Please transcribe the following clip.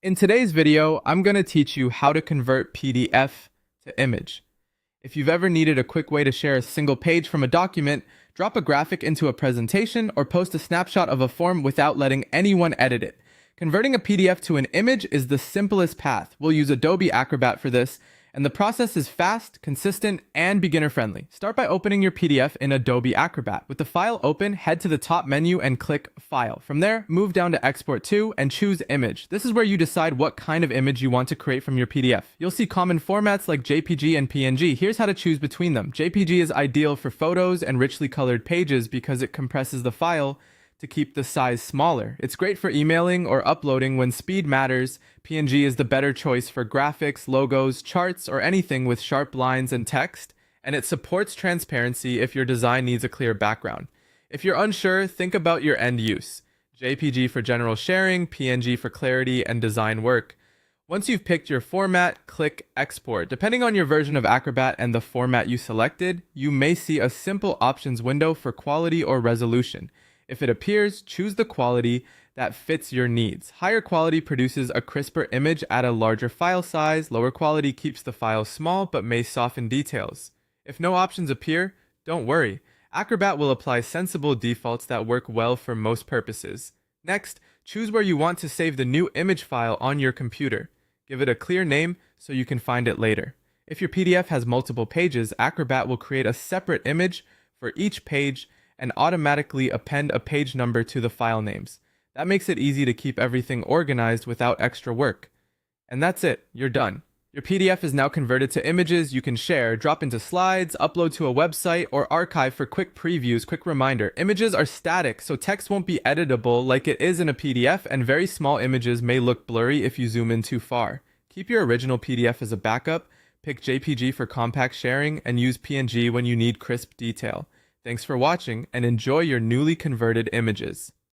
In today's video, I'm going to teach you how to convert PDF to image. If you've ever needed a quick way to share a single page from a document, drop a graphic into a presentation, or post a snapshot of a form without letting anyone edit it, converting a PDF to an image is the simplest path. We'll use Adobe Acrobat for this, and the process is fast, consistent, and beginner-friendly. Start by opening your PDF in Adobe Acrobat. With the file open, head to the top menu and click File. From there, move down to Export to and choose Image. This is where you decide what kind of image you want to create from your PDF. You'll see common formats like JPG and PNG. Here's how to choose between them. JPG is ideal for photos and richly colored pages because it compresses the file to keep the size smaller. It's great for emailing or uploading when speed matters. PNG is the better choice for graphics, logos, charts, or anything with sharp lines and text, and it supports transparency if your design needs a clear background. If you're unsure, think about your end use. JPG for general sharing, PNG for clarity and design work. Once you've picked your format, click Export. Depending on your version of Acrobat and the format you selected, you may see a simple options window for quality or resolution. If it appears, choose the quality that fits your needs. Higher quality produces a crisper image at a larger file size. Lower quality keeps the file small but may soften details. If no options appear, don't worry. Acrobat will apply sensible defaults that work well for most purposes. Next, choose where you want to save the new image file on your computer. Give it a clear name so you can find it later. If your PDF has multiple pages, Acrobat will create a separate image for each page and automatically append a page number to the file names. That makes it easy to keep everything organized without extra work. And that's it, you're done. Your PDF is now converted to images you can share, drop into slides, upload to a website, or archive for quick previews. Quick reminder, images are static, so text won't be editable like it is in a PDF, and very small images may look blurry if you zoom in too far. Keep your original PDF as a backup, pick JPG for compact sharing, and use PNG when you need crisp detail. Thanks for watching and enjoy your newly converted images.